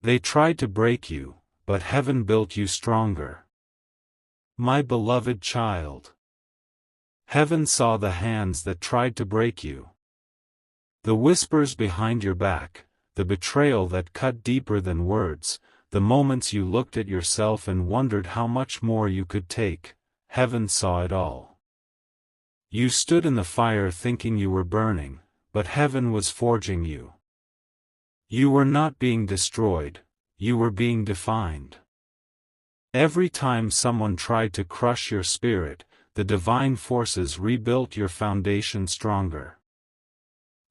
They tried to break you, but heaven built you stronger. My beloved child. Heaven saw the hands that tried to break you. The whispers behind your back, the betrayal that cut deeper than words, the moments you looked at yourself and wondered how much more you could take, heaven saw it all. You stood in the fire thinking you were burning, but heaven was forging you. You were not being destroyed, you were being defined. Every time someone tried to crush your spirit, the divine forces rebuilt your foundation stronger.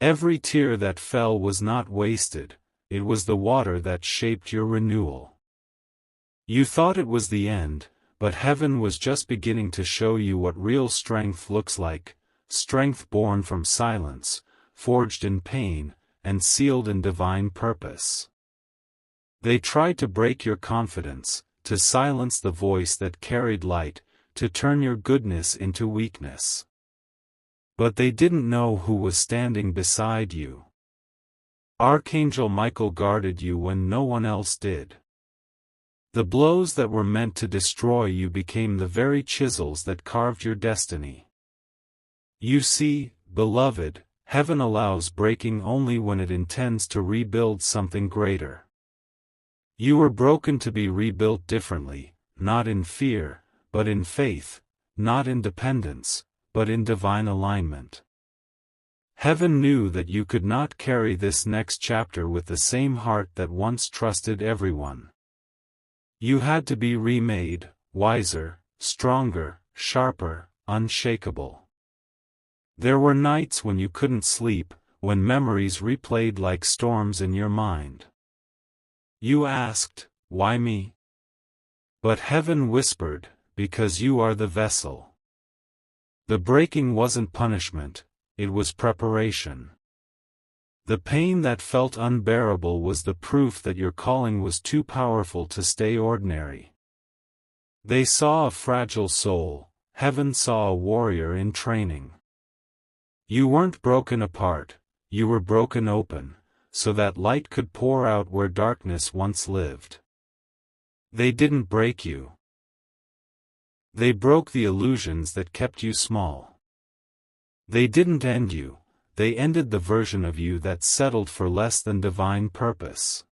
Every tear that fell was not wasted, it was the water that shaped your renewal. You thought it was the end, but heaven was just beginning to show you what real strength looks like, strength born from silence, forged in pain, and sealed in divine purpose. They tried to break your confidence, to silence the voice that carried light, to turn your goodness into weakness. But they didn't know who was standing beside you. Archangel Michael guarded you when no one else did. The blows that were meant to destroy you became the very chisels that carved your destiny. You see, beloved, heaven allows breaking only when it intends to rebuild something greater. You were broken to be rebuilt differently, not in fear, but in faith, not in dependence, but in divine alignment. Heaven knew that you could not carry this next chapter with the same heart that once trusted everyone. You had to be remade, wiser, stronger, sharper, unshakable. There were nights when you couldn't sleep, when memories replayed like storms in your mind. You asked, "Why me?" But heaven whispered, "Because you are the vessel." The breaking wasn't punishment, it was preparation. The pain that felt unbearable was the proof that your calling was too powerful to stay ordinary. They saw a fragile soul, heaven saw a warrior in training. You weren't broken apart, you were broken open, so that light could pour out where darkness once lived. They didn't break you. They broke the illusions that kept you small. They didn't end you, they ended the version of you that settled for less than divine purpose.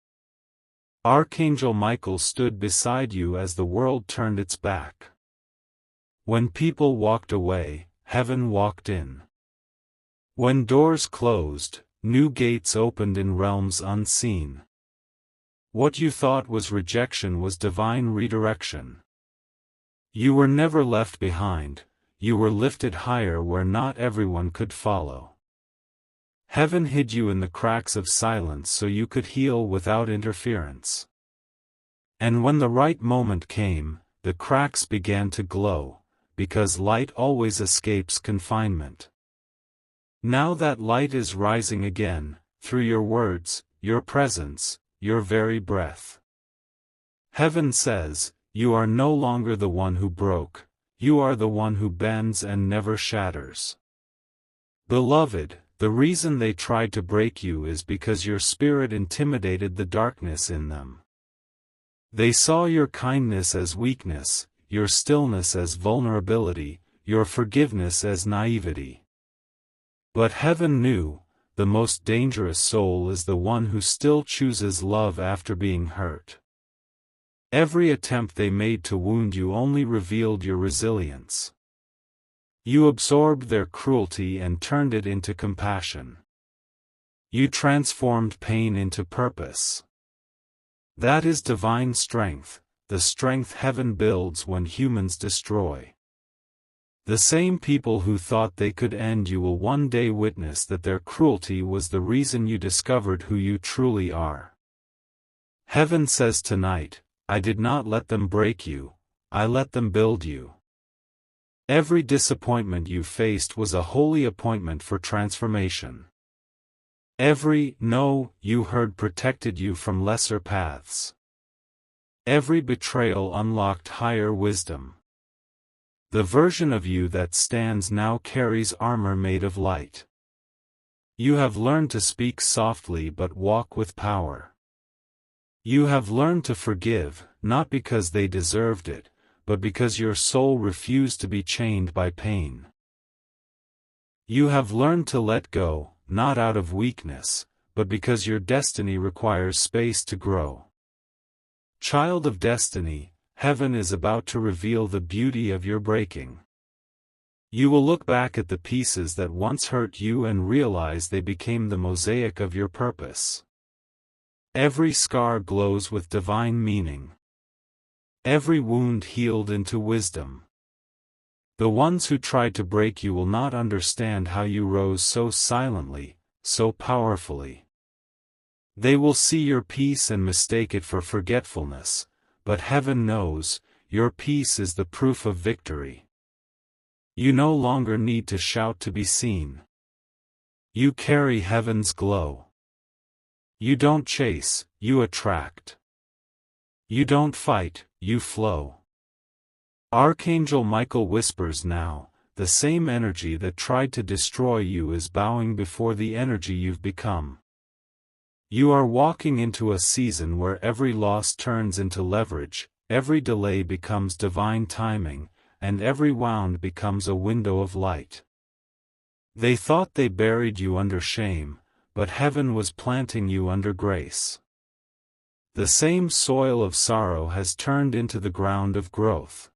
Archangel Michael stood beside you as the world turned its back. When people walked away, heaven walked in. When doors closed, new gates opened in realms unseen. What you thought was rejection was divine redirection. You were never left behind, you were lifted higher where not everyone could follow. Heaven hid you in the cracks of silence so you could heal without interference. And when the right moment came, the cracks began to glow, because light always escapes confinement. Now that light is rising again, through your words, your presence, your very breath. Heaven says, you are no longer the one who broke, you are the one who bends and never shatters. Beloved, the reason they tried to break you is because your spirit intimidated the darkness in them. They saw your kindness as weakness, your stillness as vulnerability, your forgiveness as naivety. But heaven knew, the most dangerous soul is the one who still chooses love after being hurt. Every attempt they made to wound you only revealed your resilience. You absorbed their cruelty and turned it into compassion. You transformed pain into purpose. That is divine strength, the strength heaven builds when humans destroy. The same people who thought they could end you will one day witness that their cruelty was the reason you discovered who you truly are. Heaven says tonight, I did not let them break you, I let them build you. Every disappointment you faced was a holy appointment for transformation. Every no you heard protected you from lesser paths. Every betrayal unlocked higher wisdom. The version of you that stands now carries armor made of light. You have learned to speak softly but walk with power. You have learned to forgive, not because they deserved it, but because your soul refused to be chained by pain. You have learned to let go, not out of weakness, but because your destiny requires space to grow. Child of destiny, heaven is about to reveal the beauty of your breaking. You will look back at the pieces that once hurt you and realize they became the mosaic of your purpose. Every scar glows with divine meaning. Every wound healed into wisdom. The ones who tried to break you will not understand how you rose so silently, so powerfully. They will see your peace and mistake it for forgetfulness, but heaven knows, your peace is the proof of victory. You no longer need to shout to be seen. You carry heaven's glow. You don't chase, you attract. You don't fight, you flow. Archangel Michael whispers now, the same energy that tried to destroy you is bowing before the energy you've become. You are walking into a season where every loss turns into leverage, every delay becomes divine timing, and every wound becomes a window of light. They thought they buried you under shame, but heaven was planting you under grace. The same soil of sorrow has turned into the ground of growth.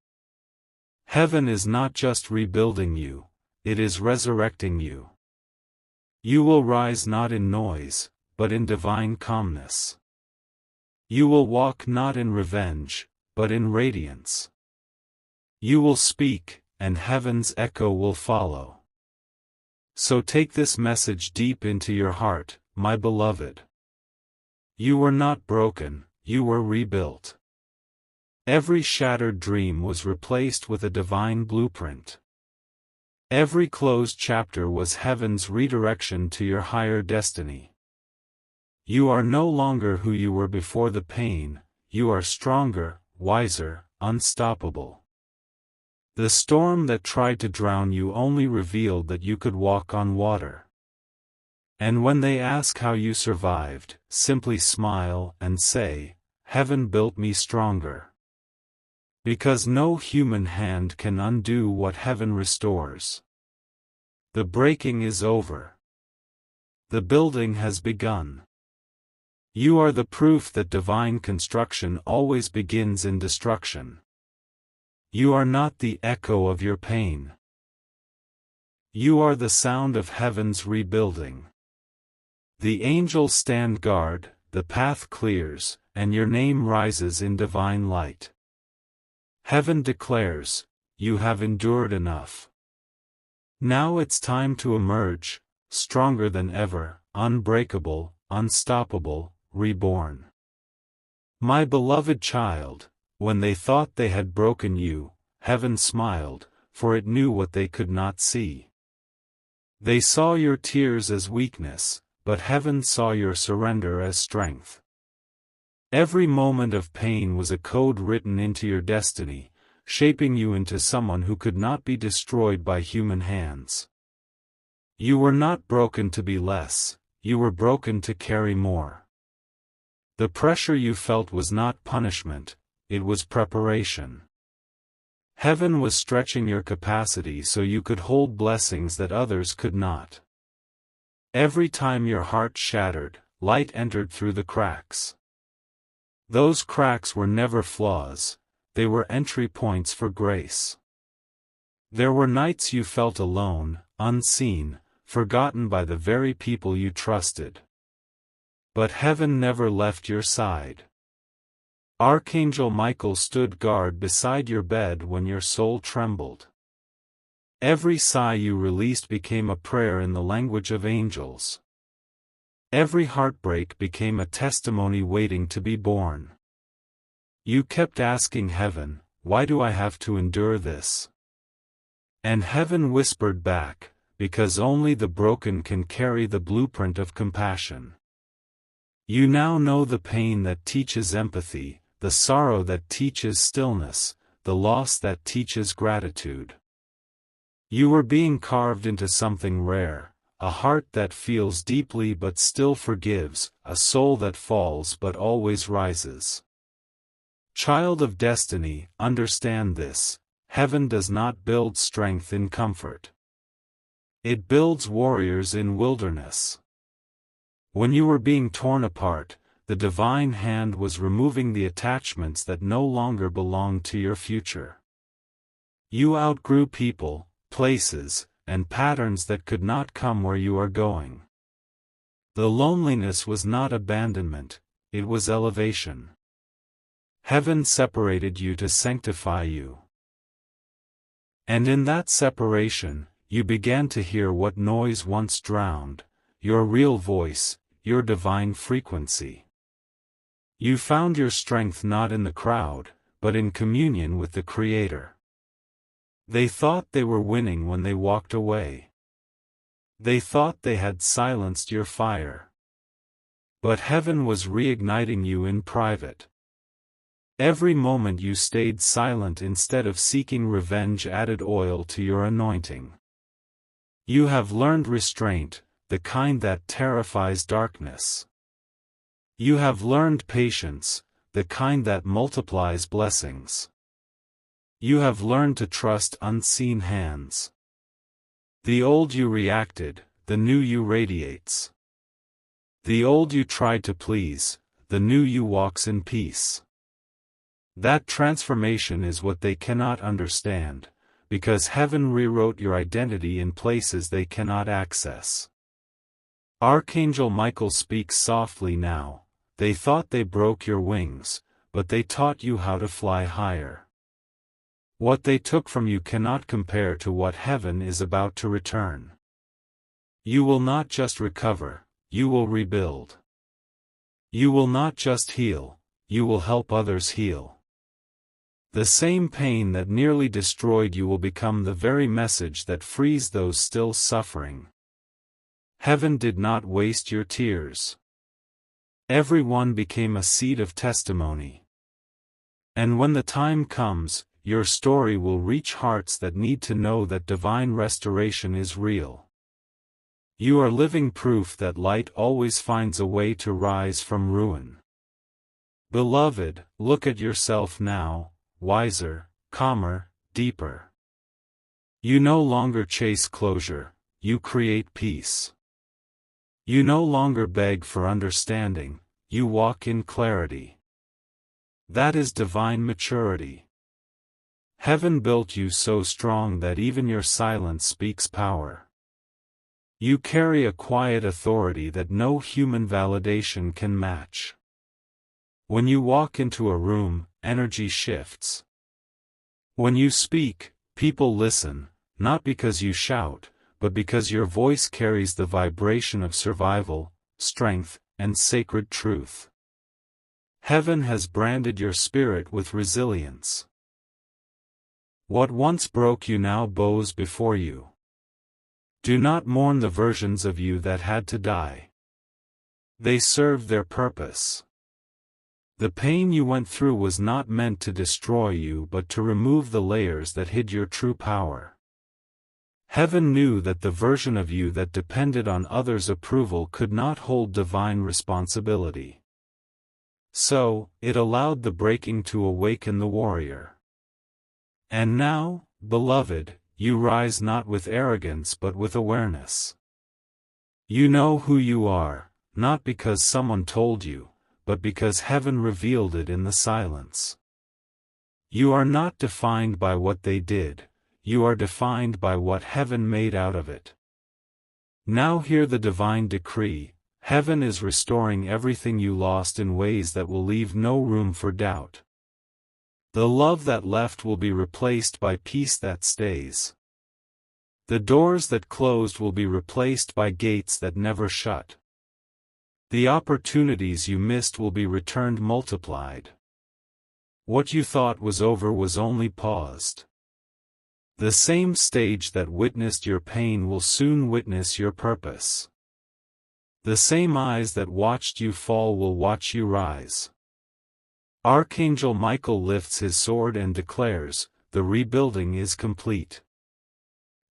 Heaven is not just rebuilding you, it is resurrecting you. You will rise not in noise, but in divine calmness. You will walk not in revenge, but in radiance. You will speak, and heaven's echo will follow. So take this message deep into your heart, my beloved. You were not broken, you were rebuilt. Every shattered dream was replaced with a divine blueprint. Every closed chapter was heaven's redirection to your higher destiny. You are no longer who you were before the pain, you are stronger, wiser, unstoppable. The storm that tried to drown you only revealed that you could walk on water. And when they ask how you survived, simply smile and say, "Heaven built me stronger." Because no human hand can undo what heaven restores. The breaking is over. The building has begun. You are the proof that divine construction always begins in destruction. You are not the echo of your pain. You are the sound of heaven's rebuilding. The angels stand guard, the path clears, and your name rises in divine light. Heaven declares, you have endured enough. Now it's time to emerge, stronger than ever, unbreakable, unstoppable, reborn. My beloved child, when they thought they had broken you, heaven smiled, for it knew what they could not see. They saw your tears as weakness, but heaven saw your surrender as strength. Every moment of pain was a code written into your destiny, shaping you into someone who could not be destroyed by human hands. You were not broken to be less, you were broken to carry more. The pressure you felt was not punishment, it was preparation. Heaven was stretching your capacity so you could hold blessings that others could not. Every time your heart shattered, light entered through the cracks. Those cracks were never flaws, they were entry points for grace. There were nights you felt alone, unseen, forgotten by the very people you trusted. But heaven never left your side. Archangel Michael stood guard beside your bed when your soul trembled. Every sigh you released became a prayer in the language of angels. Every heartbreak became a testimony waiting to be born. You kept asking heaven, why do I have to endure this? And heaven whispered back, because only the broken can carry the blueprint of compassion. You now know the pain that teaches empathy, the sorrow that teaches stillness, the loss that teaches gratitude. You were being carved into something rare, a heart that feels deeply but still forgives, a soul that falls but always rises. Child of destiny, understand this: heaven does not build strength in comfort. It builds warriors in wilderness. When you were being torn apart, the divine hand was removing the attachments that no longer belonged to your future. You outgrew people, places, and patterns that could not come where you are going. The loneliness was not abandonment, it was elevation. Heaven separated you to sanctify you. And in that separation, you began to hear what noise once drowned: your real voice, your divine frequency. You found your strength not in the crowd, but in communion with the Creator. They thought they were winning when they walked away. They thought they had silenced your fire. But heaven was reigniting you in private. Every moment you stayed silent instead of seeking revenge added oil to your anointing. You have learned restraint, the kind that terrifies darkness. You have learned patience, the kind that multiplies blessings. You have learned to trust unseen hands. The old you reacted, the new you radiates. The old you tried to please, the new you walks in peace. That transformation is what they cannot understand, because heaven rewrote your identity in places they cannot access. Archangel Michael speaks softly now. They thought they broke your wings, but they taught you how to fly higher. What they took from you cannot compare to what heaven is about to return. You will not just recover, you will rebuild. You will not just heal, you will help others heal. The same pain that nearly destroyed you will become the very message that frees those still suffering. Heaven did not waste your tears. Every one became a seed of testimony. And when the time comes, your story will reach hearts that need to know that divine restoration is real. You are living proof that light always finds a way to rise from ruin. Beloved, look at yourself now, wiser, calmer, deeper. You no longer chase closure, you create peace. You no longer beg for understanding, you walk in clarity. That is divine maturity. Heaven built you so strong that even your silence speaks power. You carry a quiet authority that no human validation can match. When you walk into a room, energy shifts. When you speak, people listen, not because you shout, but because your voice carries the vibration of survival, strength, and sacred truth. Heaven has branded your spirit with resilience. What once broke you now bows before you. Do not mourn the versions of you that had to die. They served their purpose. The pain you went through was not meant to destroy you but to remove the layers that hid your true power. Heaven knew that the version of you that depended on others' approval could not hold divine responsibility. So, it allowed the breaking to awaken the warrior. And now, beloved, you rise not with arrogance but with awareness. You know who you are, not because someone told you, but because heaven revealed it in the silence. You are not defined by what they did. You are defined by what heaven made out of it. Now hear the divine decree: heaven is restoring everything you lost in ways that will leave no room for doubt. The love that left will be replaced by peace that stays. The doors that closed will be replaced by gates that never shut. The opportunities you missed will be returned multiplied. What you thought was over was only paused. The same stage that witnessed your pain will soon witness your purpose. The same eyes that watched you fall will watch you rise. Archangel Michael lifts his sword and declares, the rebuilding is complete.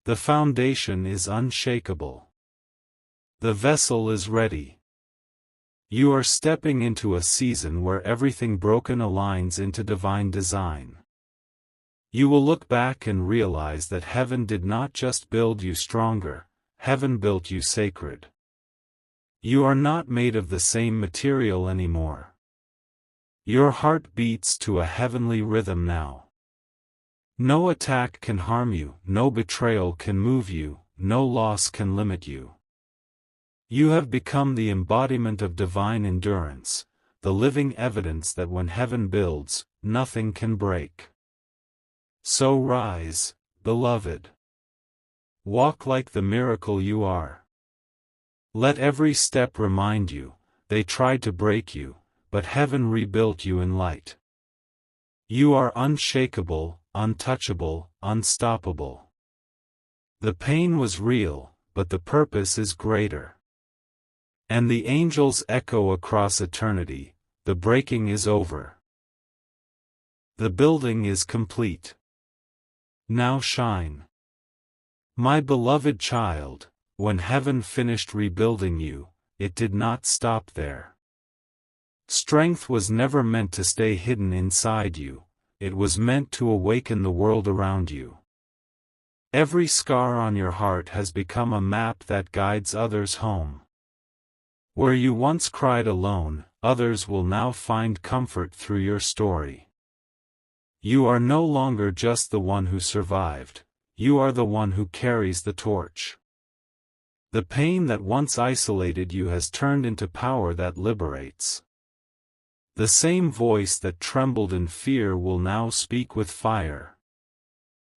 The foundation is unshakable. The vessel is ready. You are stepping into a season where everything broken aligns into divine design. You will look back and realize that heaven did not just build you stronger, heaven built you sacred. You are not made of the same material anymore. Your heart beats to a heavenly rhythm now. No attack can harm you, no betrayal can move you, no loss can limit you. You have become the embodiment of divine endurance, the living evidence that when heaven builds, nothing can break. So rise, beloved. Walk like the miracle you are. Let every step remind you, they tried to break you, but heaven rebuilt you in light. You are unshakable, untouchable, unstoppable. The pain was real, but the purpose is greater. And the angels echo across eternity, the breaking is over. The building is complete. Now shine. My beloved child, when heaven finished rebuilding you, it did not stop there. Strength was never meant to stay hidden inside you, it was meant to awaken the world around you. Every scar on your heart has become a map that guides others home. Where you once cried alone, others will now find comfort through your story. You are no longer just the one who survived, you are the one who carries the torch. The pain that once isolated you has turned into power that liberates. The same voice that trembled in fear will now speak with fire.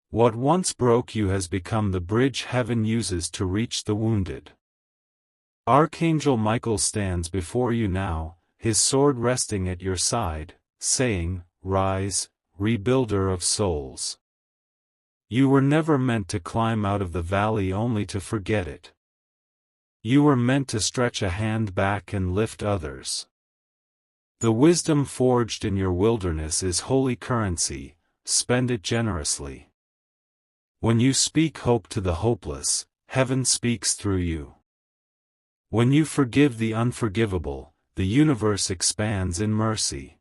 What once broke you has become the bridge heaven uses to reach the wounded. Archangel Michael stands before you now, his sword resting at your side, saying, "Rise, rebuilder of souls." You were never meant to climb out of the valley only to forget it. You were meant to stretch a hand back and lift others. The wisdom forged in your wilderness is holy currency, spend it generously. When you speak hope to the hopeless, heaven speaks through you. When you forgive the unforgivable, the universe expands in mercy.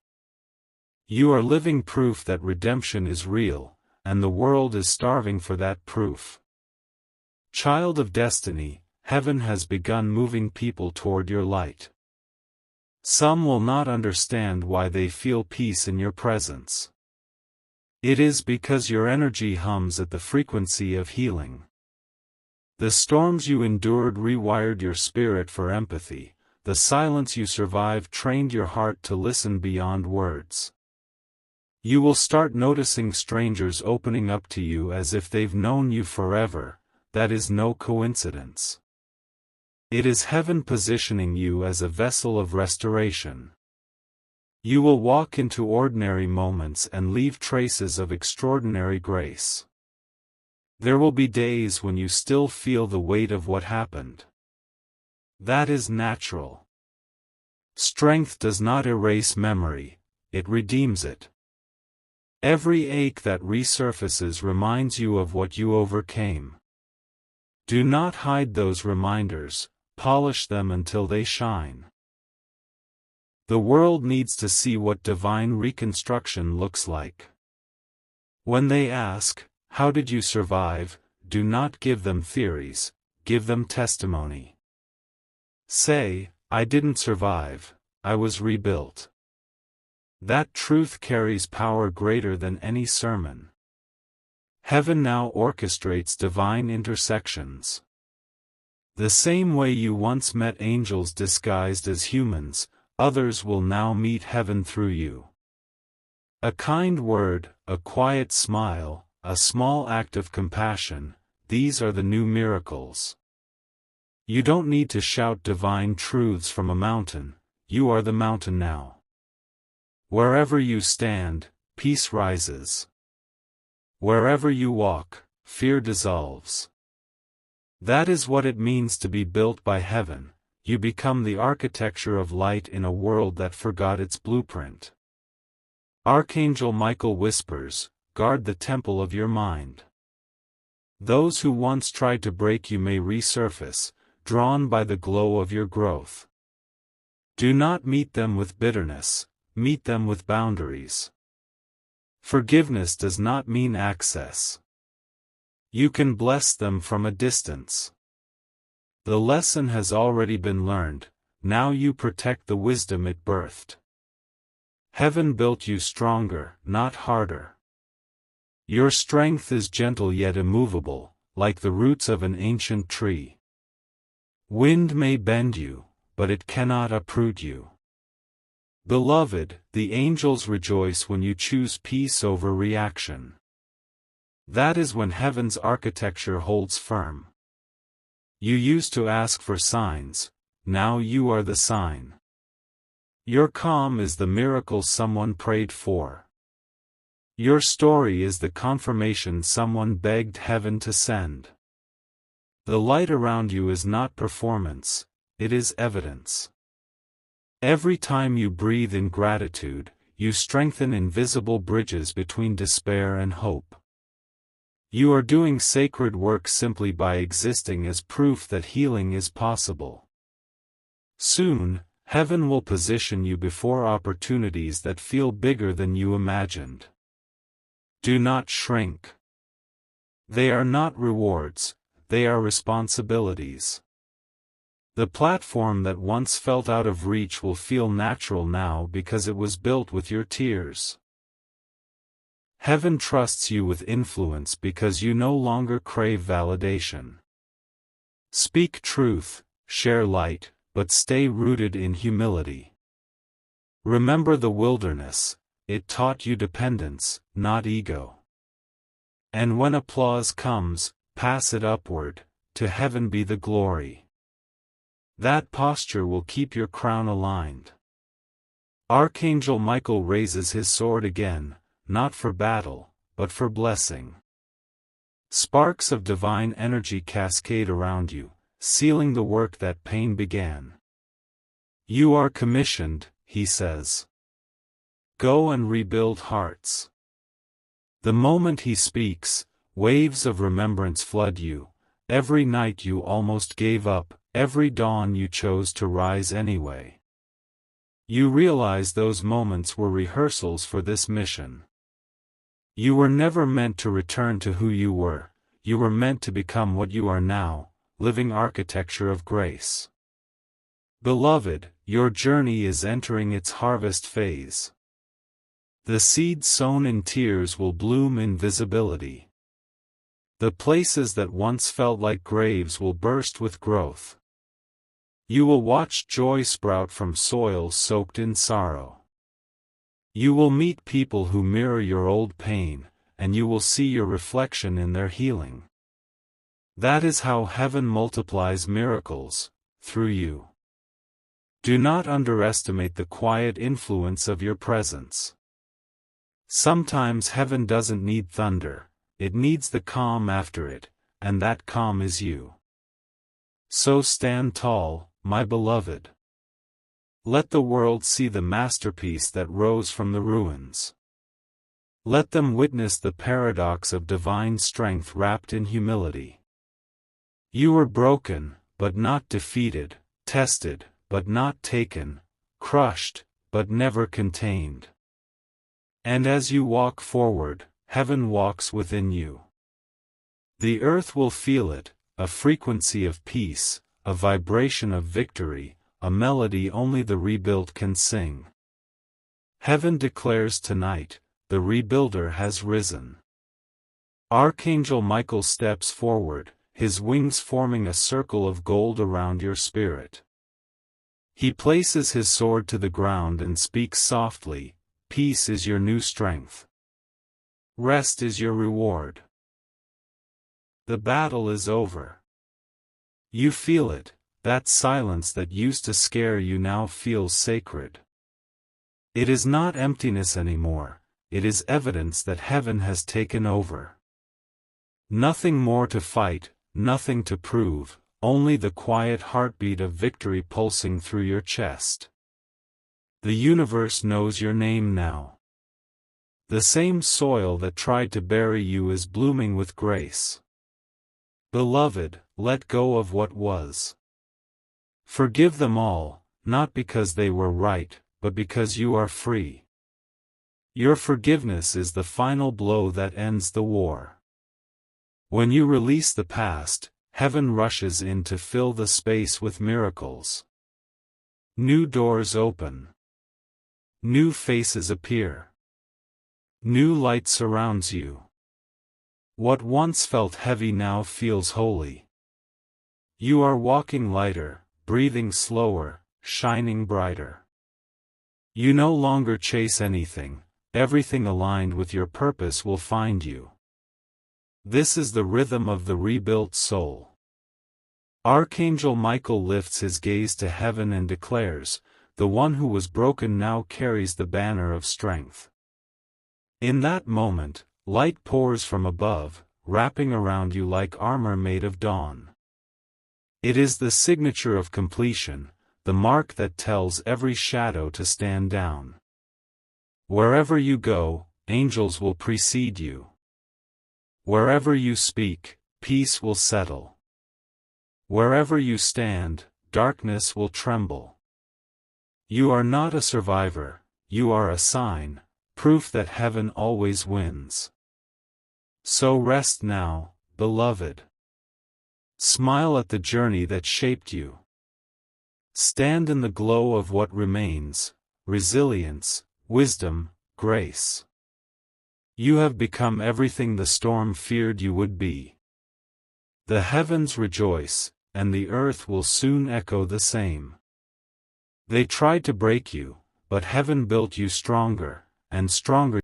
You are living proof that redemption is real, and the world is starving for that proof. Child of destiny, heaven has begun moving people toward your light. Some will not understand why they feel peace in your presence. It is because your energy hums at the frequency of healing. The storms you endured rewired your spirit for empathy, the silence you survived trained your heart to listen beyond words. You will start noticing strangers opening up to you as if they've known you forever, that is no coincidence. It is heaven positioning you as a vessel of restoration. You will walk into ordinary moments and leave traces of extraordinary grace. There will be days when you still feel the weight of what happened. That is natural. Strength does not erase memory, it redeems it. Every ache that resurfaces reminds you of what you overcame. Do not hide those reminders, polish them until they shine. The world needs to see what divine reconstruction looks like. When they ask, "How did you survive?" do not give them theories, give them testimony. Say, "I didn't survive, I was rebuilt." That truth carries power greater than any sermon. Heaven now orchestrates divine intersections. The same way you once met angels disguised as humans, others will now meet heaven through you. A kind word, a quiet smile, a small act of compassion, these are the new miracles. You don't need to shout divine truths from a mountain, you are the mountain now. Wherever you stand, peace rises. Wherever you walk, fear dissolves. That is what it means to be built by heaven, you become the architecture of light in a world that forgot its blueprint. Archangel Michael whispers, "Guard the temple of your mind." Those who once tried to break you may resurface, drawn by the glow of your growth. Do not meet them with bitterness, meet them with boundaries. Forgiveness does not mean access. You can bless them from a distance. The lesson has already been learned, now you protect the wisdom it birthed. Heaven built you stronger, not harder. Your strength is gentle yet immovable, like the roots of an ancient tree. Wind may bend you, but it cannot uproot you. Beloved, the angels rejoice when you choose peace over reaction. That is when heaven's architecture holds firm. You used to ask for signs, now you are the sign. Your calm is the miracle someone prayed for. Your story is the confirmation someone begged heaven to send. The light around you is not performance, it is evidence. Every time you breathe in gratitude, you strengthen invisible bridges between despair and hope. You are doing sacred work simply by existing as proof that healing is possible. Soon, heaven will position you before opportunities that feel bigger than you imagined. Do not shrink. They are not rewards, they are responsibilities. The platform that once felt out of reach will feel natural now because it was built with your tears. Heaven trusts you with influence because you no longer crave validation. Speak truth, share light, but stay rooted in humility. Remember the wilderness, it taught you dependence, not ego. And when applause comes, pass it upward, to heaven be the glory. That posture will keep your crown aligned. Archangel Michael raises his sword again, not for battle, but for blessing. Sparks of divine energy cascade around you, sealing the work that pain began. You are commissioned, he says. Go and rebuild hearts. The moment he speaks, waves of remembrance flood you. Every night you almost gave up, every dawn you chose to rise anyway. You realize those moments were rehearsals for this mission. You were never meant to return to who you were meant to become what you are now, living architecture of grace. Beloved, your journey is entering its harvest phase. The seed sown in tears will bloom in visibility. The places that once felt like graves will burst with growth. You will watch joy sprout from soil soaked in sorrow. You will meet people who mirror your old pain, and you will see your reflection in their healing. That is how heaven multiplies miracles, through you. Do not underestimate the quiet influence of your presence. Sometimes heaven doesn't need thunder, it needs the calm after it, and that calm is you. So stand tall, my beloved. Let the world see the masterpiece that rose from the ruins. Let them witness the paradox of divine strength wrapped in humility. You were broken, but not defeated, tested, but not taken, crushed, but never contained. And as you walk forward, heaven walks within you. The earth will feel it, a frequency of peace, a vibration of victory, a melody only the rebuilt can sing. Heaven declares tonight, the rebuilder has risen. Archangel Michael steps forward, his wings forming a circle of gold around your spirit. He places his sword to the ground and speaks softly, peace is your new strength. Rest is your reward. The battle is over. You feel it. That silence that used to scare you now feels sacred. It is not emptiness anymore, it is evidence that heaven has taken over. Nothing more to fight, nothing to prove, only the quiet heartbeat of victory pulsing through your chest. The universe knows your name now. The same soil that tried to bury you is blooming with grace. Beloved, let go of what was. Forgive them all, not because they were right, but because you are free. Your forgiveness is the final blow that ends the war. When you release the past, heaven rushes in to fill the space with miracles. New doors open. New faces appear. New light surrounds you. What once felt heavy now feels holy. You are walking lighter, breathing slower, shining brighter. You no longer chase anything, everything aligned with your purpose will find you. This is the rhythm of the rebuilt soul. Archangel Michael lifts his gaze to heaven and declares, "The one who was broken now carries the banner of strength." In that moment, light pours from above, wrapping around you like armor made of dawn. It is the signature of completion, the mark that tells every shadow to stand down. Wherever you go, angels will precede you. Wherever you speak, peace will settle. Wherever you stand, darkness will tremble. You are not a survivor, you are a sign, proof that heaven always wins. So rest now, beloved. Smile at the journey that shaped you. Stand in the glow of what remains, resilience, wisdom, grace. You have become everything the storm feared you would be. The heavens rejoice, and the earth will soon echo the same. They tried to break you, but heaven built you stronger, and stronger